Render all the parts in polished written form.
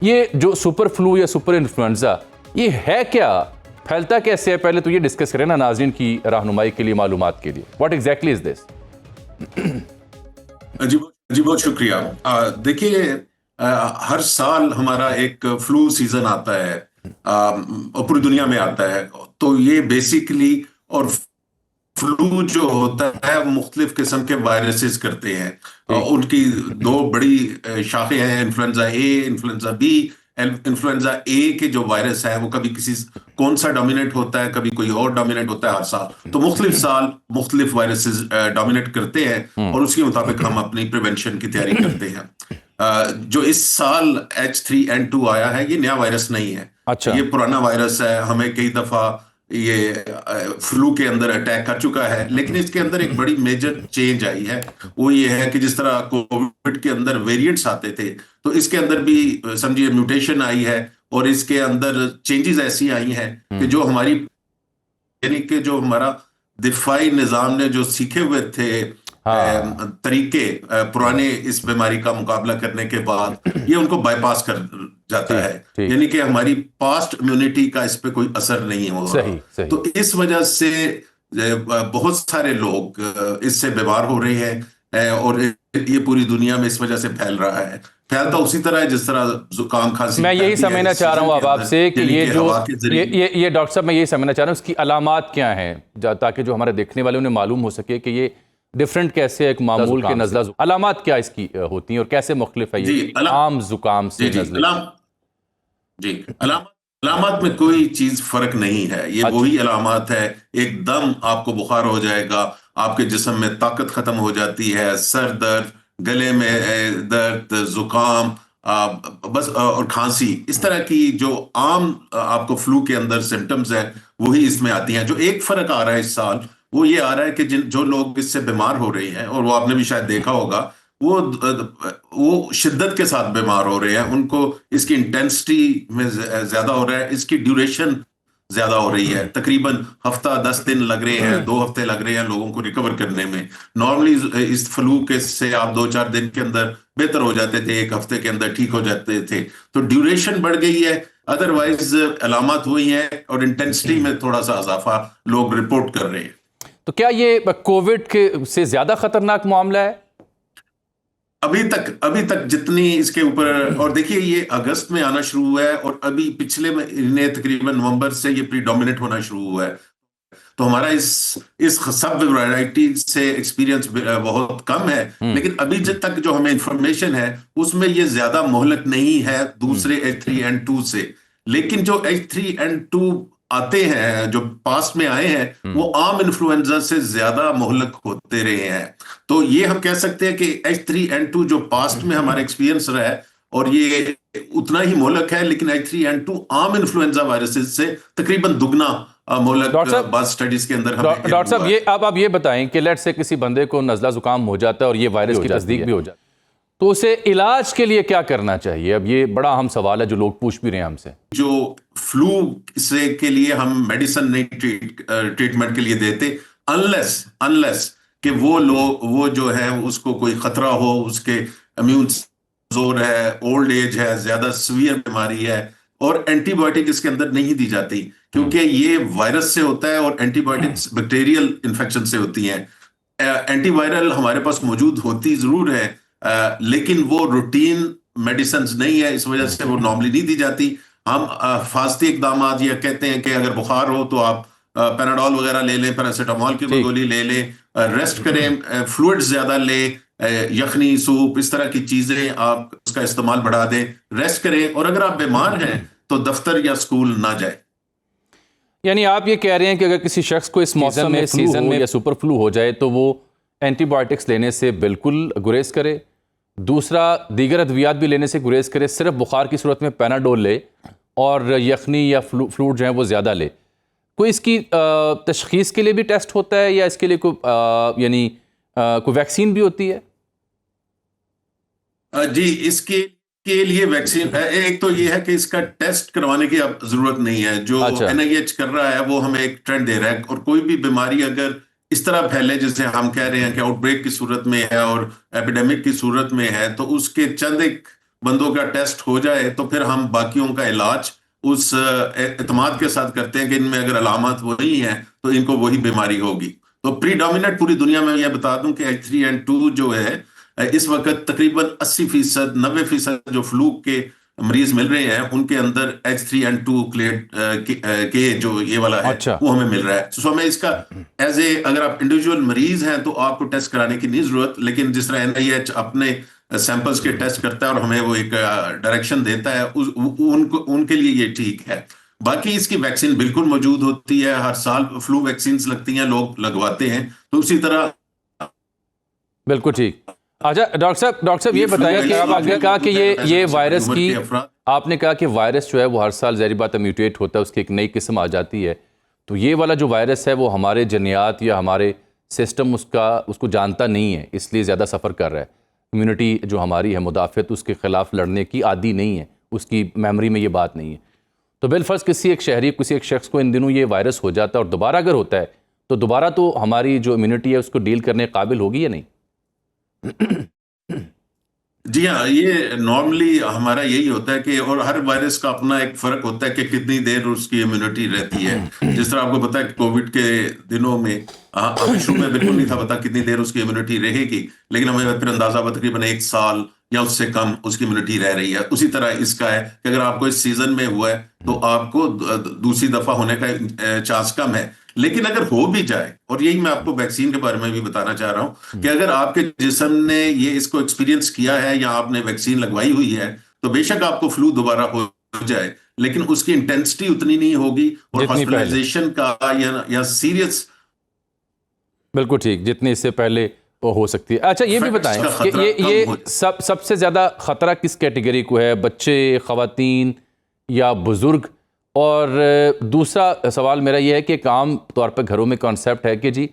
یہ جو super flu یا سپر انفلوئنزا یہ ہے کیا، پھیلتا کیسے ہے؟ پہلے تو یہ ڈسکس کریں نا ناظرین کی رہنمائی کے لیے، معلومات کے لیے. واٹ ایگزیکٹلی از دس؟ جی بہت شکریہ. دیکھیے ہر سال ہمارا ایک فلو سیزن آتا ہے اور پوری دنیا میں آتا ہے. تو یہ بیسیکلی اور فلو جو ہوتا ہے مختلف قسم کے وائرسز کرتے ہیں. ان کی دو بڑی شاخیں ہیں، influenza A, influenza B. Influenza A کے جو وائرس ہے وہ کبھی کسی کون سا ڈومینیٹ ہوتا ہے، کبھی کوئی اور ڈومینیٹ ہوتا ہے ہر سال. تو مختلف سال مختلف وائرسز ڈومینیٹ کرتے ہیں اور اس کے مطابق ہم اپنی پریونشن کی تیاری کرتے ہیں. جو اس سال H3N2 آیا ہے یہ نیا وائرس نہیں ہے. یہ پرانا وائرس ہے، ہمیں کئی دفعہ یہ فلو کے اندر اٹیک کر چکا ہے. لیکن اس کے اندر ایک بڑی میجر چینج آئی ہے، وہ یہ ہے کہ جس طرح کووڈ کے اندر ویریئنٹس آتے تھے تو اس کے اندر بھی سمجھیے میوٹیشن آئی ہے اور اس کے اندر چینجز ایسی آئی ہیں کہ جو ہماری یعنی کہ جو ہمارا دفاعی نظام نے جو سیکھے ہوئے تھے طریقے پرانے اس بیماری کا مقابلہ کرنے کے بعد یہ ان کو بائی پاس کر جاتا ہے. یعنی کہ ہماری پاسٹ امیونٹی کا اس پہ کوئی اثر نہیں ہوگا. تو اس وجہ سے بہت سارے لوگ اس سے بیمار ہو رہے ہیں اور یہ پوری دنیا میں اس وجہ سے پھیل رہا ہے. پھیلتا اسی طرح ہے جس طرح زکام کھانسی. میں یہی سمجھنا چاہ رہا ہوں اب آپ سے کہ یہ جو یہ ڈاکٹر صاحب میں یہی سمجھنا چاہ رہا ہوں اس کی علامات کیا ہیں، تاکہ جو ہمارے دیکھنے والے انہیں معلوم ہو سکے کہ یہ ڈیفرنٹ کیسے ایک معمول کے نزلہ علامات کیا اس کی ہوتی ہیں اور کیسے مختلف ہے یہ عام زکام سے نزلے. جی علامات میں کوئی چیز فرق نہیں ہے، یہ وہی علامات ہے. ایک دم آپ کو بخار ہو جائے گا، آپ کے جسم میں طاقت ختم ہو جاتی ہے، سر درد، گلے میں درد، زکام بس اور کھانسی. اس طرح کی جو عام آپ کو فلو کے اندر سمٹمز ہیں وہی اس میں آتی ہیں. جو ایک فرق آ رہا ہے اس سال وہ یہ آ رہا ہے کہ جو لوگ اس سے بیمار ہو رہے ہیں، اور وہ آپ نے بھی شاید دیکھا ہوگا، وہ شدت کے ساتھ بیمار ہو رہے ہیں. ان کو اس کی انٹینسٹی میں زیادہ ہو رہا ہے، اس کی ڈیوریشن زیادہ ہو رہی ہے. تقریباً ہفتہ 10 دن لگ رہے ہیں، 2 ہفتے لگ رہے ہیں لوگوں کو ریکور کرنے میں. نارملی اس فلو کے سے آپ 2-4 دن کے اندر بہتر ہو جاتے تھے، 1 ہفتے کے اندر ٹھیک ہو جاتے تھے. تو ڈیوریشن بڑھ گئی ہے، ادروائز علامات وہی ہیں اور انٹینسٹی میں تھوڑا سا اضافہ لوگ رپورٹ کر رہے ہیں. تو کیا یہ کووڈ کے سے زیادہ خطرناک معاملہ ہے؟ ابھی تک جتنی اس کے اوپر، اور دیکھیے یہ اگست میں آنا شروع ہوا ہے اور ابھی پچھلے مہینے تقریباً نومبر سے یہ پری ڈومینیٹ ہونا شروع ہوا ہے. تو ہمارا اس سب ویرائٹی سے ایکسپیرینس بہت کم ہے. لیکن ابھی جب تک جو ہمیں انفارمیشن ہے اس میں یہ زیادہ مہلک نہیں ہے دوسرے H3N2 سے. لیکن جو H3N2 آتے ہیں جو پاسٹ میں آئے ہیں وہ عام انفلوئنزا سے زیادہ مہلک ہوتے رہے ہیں. تو یہ ہم کہہ سکتے ہیں کہ H3N2 جو پاسٹ میں ہمارا ایکسپیرینس رہا ہے اور یہ اتنا ہی مہلک ہے، لیکن H3N2 عام انفلوئنزا وائرسز سے تقریباً دگنا مہلک بعض سٹڈیز کے اندر ہمیں. ڈاکٹر صاحب اب آپ یہ بتائیں کہ لیٹ سے کسی بندے کو نزلہ زکام ہو جاتا ہے اور یہ وائرس کی تصدیق بھی ہو جاتی ہے تو اسے علاج کے لیے کیا کرنا چاہیے؟ اب یہ بڑا اہم سوال ہے جو لوگ پوچھ بھی رہے ہیں ہم سے. جو فلو سے کے لیے ہم میڈیسن نہیں ٹریٹمنٹ کے لیے دیتے انلیس کہ وہ جو ہے اس کو کوئی خطرہ ہو، اس کے امیون زور ہے، اولڈ ایج ہے، زیادہ سویئر بیماری ہے، اور اینٹی بایوٹک اس کے اندر نہیں دی جاتی کیونکہ یہ وائرس سے ہوتا ہے اور اینٹی بایوٹکس بیکٹیریل انفیکشن سے ہوتی ہیں. اینٹی وائرل ہمارے پاس موجود ہوتی ضرور ہے لیکن وہ روٹین میڈیسنز نہیں ہے، اس وجہ سے وہ نارملی نہیں دی جاتی. ہم حفاظتی اقدامات یہ کہتے ہیں کہ اگر بخار ہو تو آپ پیناڈول وغیرہ لے لیں، پیراسیٹامول کی گولی لے لیں، ریسٹ کریں، فلوئڈ زیادہ لیں، یخنی، سوپ، اس طرح کی چیزیں آپ اس کا استعمال بڑھا دیں، ریسٹ کریں. اور اگر آپ بیمار ہیں تو دفتر یا اسکول نہ جائیں. یعنی آپ یہ کہہ رہے ہیں کہ اگر کسی شخص کو اس موسم میں سیزن میں یا سپر فلو ہو جائے تو وہ اینٹی بایوٹکس لینے سے بالکل گریز کرے، دوسرا دیگر ادویات بھی لینے سے گریز کرے، صرف بخار کی صورت میں پیناڈول لے اور یخنی یا فلوئڈ جو ہیں وہ زیادہ لے. کوئی اس کی تشخیص کے لیے بھی ٹیسٹ ہوتا ہے یا اس کے لیے کوئی ویکسین بھی ہوتی ہے؟ جی اس کے لیے ویکسین ایک تو یہ ہے کہ اس کا ٹیسٹ کروانے کی اب ضرورت نہیں ہے. جو NIH کر رہا ہے وہ ہمیں ایک ٹرینڈ دے رہا ہے، اور کوئی بھی بیماری اگر اس طرح پھیلے جیسے ہم کہہ رہے ہیں کہ آؤٹ بریک کی صورت میں ہے اور ایپیڈیمک کی صورت میں ہے تو اس کے چند ایک بندوں کا ٹیسٹ ہو جائے تو پھر ہم باقیوں کا علاج اس اعتماد کے ساتھ کرتے ہیں کہ ان میں اگر علامات وہی ہیں تو ان کو وہی بیماری ہوگی. تو پری ڈومیننٹ پوری دنیا میں یہ بتا دوں کہ H3N2 جو ہے اس وقت تقریباً 80%, 90% جو فلو کے مریض مل رہے ہیں ان کے اندر H3N2 کے جو یہ والا ہے وہ ہمیں مل رہا ہے. سو ہمیں اس کا ایز اے اگر آپ انڈیویجول مریض ہیں تو آپ کو ٹیسٹ کرانے کی نہیں ضرورت, لیکن جس طرح NIH اپنے سیمپلز کے ٹیسٹ کرتا ہے اور ہمیں وہ ایک ڈائریکشن دیتا ہے, ان کے لیے یہ ٹھیک ہے. باقی اس کی ویکسین بالکل موجود ہوتی ہے, ہر سال فلو ویکسینز لگتی ہیں, لوگ لگواتے ہیں. تو اسی طرح بالکل ٹھیک. اچھا ڈاکٹر صاحب یہ بتائیں کہ آپ آگے کہا کہ یہ وائرس کی, آپ نے کہا کہ وائرس جو ہے وہ ہر سال ظاہر بات ہے میوٹیٹ ہوتا ہے, اس کی ایک نئی قسم آ جاتی ہے. تو یہ والا جو وائرس ہے وہ ہمارے جنیات یا ہمارے سسٹم اس کو جانتا نہیں ہے, اس لیے زیادہ سفر کر رہا ہے. امیونٹی جو ہماری ہے مدافعت اس کے خلاف لڑنے کی عادی نہیں ہے, اس کی میموری میں یہ بات نہیں ہے. تو بالفرض کسی ایک شہری, کسی ایک شخص کو ان دنوں یہ وائرس ہو جاتا ہے اور دوبارہ اگر ہوتا ہے تو دوبارہ تو ہماری جو امیونٹی ہے اس کو ڈیل کرنے قابل ہوگی یا نہیں؟ جی ہاں, یہ نارملی ہمارا یہی ہوتا ہے کہ, اور ہر وائرس کا اپنا ایک فرق ہوتا ہے کہ کتنی دیر اس کی امیونٹی رہتی ہے. جس طرح آپ کو پتا ہے کہ کووڈ کے دنوں میں ہمیں شروع میں بالکل نہیں تھا پتا کتنی دیر اس کی امیونٹی رہے گی, لیکن ہمیں پھر اندازہ ہوا تقریباً 1 سال یا اس سے کم اس کی امیونٹی رہ رہی ہے. اسی طرح اس کا ہے کہ اگر آپ کو اس سیزن میں ہوا ہے تو آپ کو دوسری دفعہ ہونے کا چانس کم ہے. لیکن اگر ہو بھی جائے, اور یہی میں آپ کو ویکسین کے بارے میں بھی بتانا چاہ رہا ہوں کہ اگر آپ کے جسم نے یہ اس کو ایکسپیرینس کیا ہے یا آپ نے ویکسین لگوائی ہوئی ہے تو بے شک آپ کو فلو دوبارہ ہو جائے, لیکن اس کی انٹینسٹی اتنی نہیں ہوگی اور ہاسپٹلائزیشن کا یا سیریس بالکل ٹھیک جتنی اس سے پہلے وہ ہو سکتی ہے. اچھا یہ بھی بتائیں کہ یہ سب سے زیادہ خطرہ کس کیٹیگری کو ہے, بچے, خواتین یا بزرگ؟ اور دوسرا سوال میرا یہ ہے کہ ایک عام طور پہ گھروں میں کانسیپٹ ہے کہ جی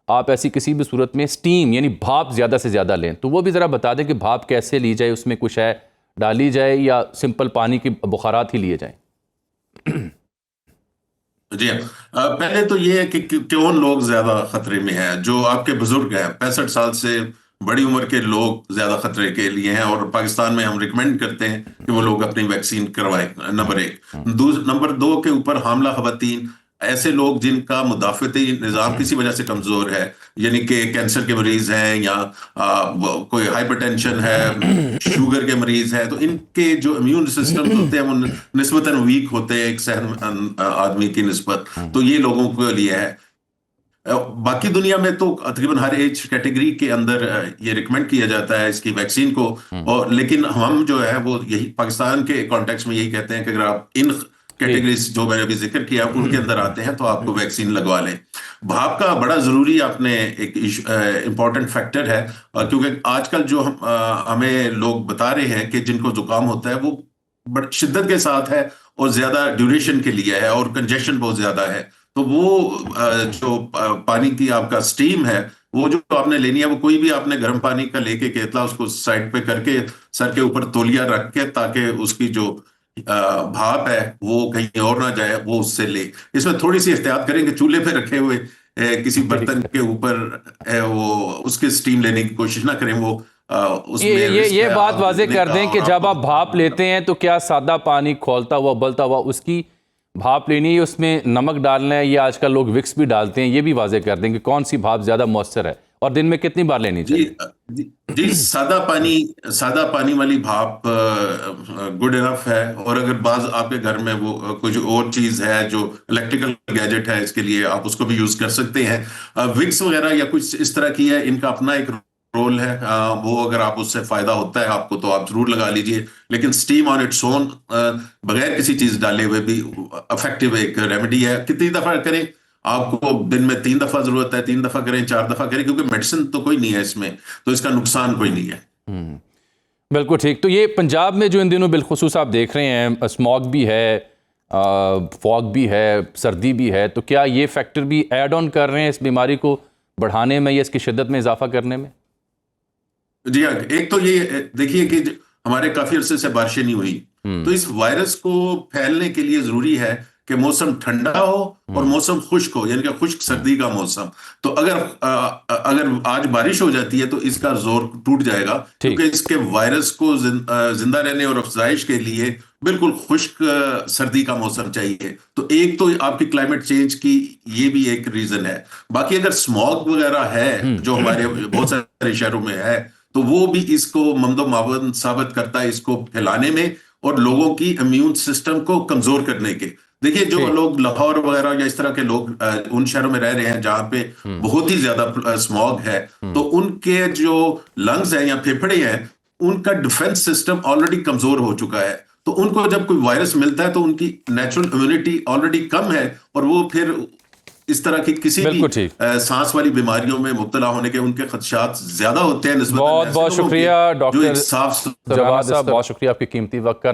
آپ ایسی کسی بھی صورت میں سٹیم یعنی بھاپ زیادہ سے زیادہ لیں, تو وہ بھی ذرا بتا دیں کہ بھاپ کیسے لی جائے, اس میں کچھ ہے ڈالی جائے یا سمپل پانی کی بخارات ہی لیے جائیں؟ جی ہاں, پہلے تو یہ ہے کہ کون لوگ زیادہ خطرے میں ہیں. جو آپ کے بزرگ ہیں, 65 سال سے بڑی عمر کے لوگ زیادہ خطرے کے لیے ہیں, اور پاکستان میں ہم ریکمینڈ کرتے ہیں کہ وہ لوگ اپنی ویکسین کروائیں. نمبر 1. نمبر 2 کے اوپر حاملہ خواتین, ایسے لوگ جن کا مدافعتی نظام کسی وجہ سے کمزور ہے, یعنی کہ کینسر کے مریض ہیں یا کوئی ہائپر ٹینشن ہے, شوگر کے مریض ہیں, تو ان کے جو امیون سسٹم ہوتے ہیں وہ نسبتاً ویک ہوتے ہیں ایک صحت آدمی کی نسبت, تو یہ لوگوں کے لیے ہے. باقی دنیا میں تو تقریباً ہر ایج کیٹیگری کے اندر یہ ریکمینڈ کیا جاتا ہے اس کی ویکسین کو, اور لیکن ہم جو ہے وہ یہی پاکستان کے کانٹیکس میں یہی کہتے ہیں کہ اگر آپ ان کیٹیگریز جو میں نے ابھی ذکر کیا ان کے اندر آتے ہیں تو آپ کو ویکسین لگوا لیں. بھاپ کا بڑا ضروری آپ نے ایک امپورٹنٹ فیکٹر ہے, کیونکہ آج کل جو ہمیں لوگ بتا رہے ہیں کہ جن کو زکام ہوتا ہے وہ بڑی شدت کے ساتھ ہے اور زیادہ ڈیوریشن کے لیے ہے اور کنجیشن بہت زیادہ ہے, تو وہ جو پانی کی آپ کا سٹیم ہے وہ جو آپ نے لینی ہے وہ کوئی بھی آپ نے گرم پانی کا لے کے کیتلا اس کو سائڈ پہ کر کے سر کے اوپر تولیہ رکھ کے تاکہ اس کی جو بھاپ ہے وہ کہیں اور نہ جائے, وہ اس سے لے. اس میں تھوڑی سی احتیاط کریں کہ چولہے پہ رکھے ہوئے کسی برتن کے اوپر وہ اس کے سٹیم لینے کی کوشش نہ کریں. وہ یہ بات واضح کر دیں کہ جب آپ بھاپ لیتے ہیں تو کیا سادہ پانی کھولتا ہوا ابلتا ہوا اس کی بھاپ لینی ہے, اس میں نمک ڈالنا ہے, یا آج کل لوگ وکس بھی ڈالتے ہیں, یہ بھی واضح کر دیں کہ کون سی بھاپ زیادہ مؤثر ہے اور دن میں کتنی بار لینی چاہیے؟ جی سادہ پانی والی بھاپ گڈ انف ہے, اور اگر بعض آپ کے گھر میں وہ کچھ اور چیز ہے جو الیکٹریکل گیجٹ ہے اس کے لیے آپ اس کو بھی یوز کر سکتے ہیں. وکس وغیرہ یا کچھ اس طرح کی ہے, ان کا اپنا ایک رول ہے, وہ اگر آپ اس سے فائدہ ہوتا ہے آپ کو تو آپ ضرور لگا لیجئے, لیکن سٹیم آن اٹس اون بغیر کسی چیز ڈالے ہوئے بھی افیکٹو ایک ریمیڈی ہے. کتنی دفعہ کریں, آپ کو دن میں 3 دفعہ ضرورت ہے, 3 دفعہ کریں, 4 دفعہ کریں, کیونکہ میڈیسن تو کوئی نہیں ہے اس میں, تو اس کا نقصان کوئی نہیں ہے. بالکل ٹھیک. تو یہ پنجاب میں جو ان دنوں بالخصوص آپ دیکھ رہے ہیں, اسموگ بھی ہے, فوگ بھی ہے, سردی بھی ہے, تو کیا یہ فیکٹر بھی ایڈ آن کر رہے ہیں اس بیماری کو بڑھانے میں یا اس کی شدت میں اضافہ کرنے میں؟ جی ہاں, ایک تو یہ دیکھیے کہ ہمارے کافی عرصے سے بارشیں نہیں ہوئی, تو اس وائرس کو پھیلنے کے لیے ضروری ہے کہ موسم ٹھنڈا ہو اور موسم خشک ہو، یعنی کہ خشک سردی کا موسم. تو اگر آج بارش ہو جاتی ہے تو اس کا زور ٹوٹ جائے گا، کیونکہ اس کے وائرس کو زندہ رہنے اور افزائش کے لیے بالکل خشک سردی کا موسم چاہیے. تو ایک تو آپ کی کلائمیٹ چینج کی یہ بھی ایک ریزن ہے. باقی اگر اسموگ وغیرہ ہے جو ہمارے بہت سارے شہروں میں ہے تو وہ بھی اس کو ممد و معاون ثابت کرتا ہے اس کو پھیلانے میں اور لوگوں کی امیون سسٹم کو کمزور کرنے کے. دیکھیے جو لوگ لاہور وغیرہ یا اس طرح کے لوگ ان شہروں میں رہ رہے ہیں جہاں پہ بہت ہی زیادہ اسموگ ہے، تو ان کے جو لنگز ہیں یا پھیپھڑے ہیں ان کا ڈیفنس سسٹم آلریڈی کمزور ہو چکا ہے. تو ان کو جب کوئی وائرس ملتا ہے تو ان کی نیچرل امیونٹی آلریڈی کم ہے اور وہ پھر اس طرح کی کسی بھی سانس والی بیماریوں میں مبتلا ہونے کے ان کے خدشات زیادہ ہوتے ہیں نسبتاً. بہت بہت شکریہ ڈاکٹر جواد صاحب، بہت شکریہ آپ کے قیمتی وقت کا.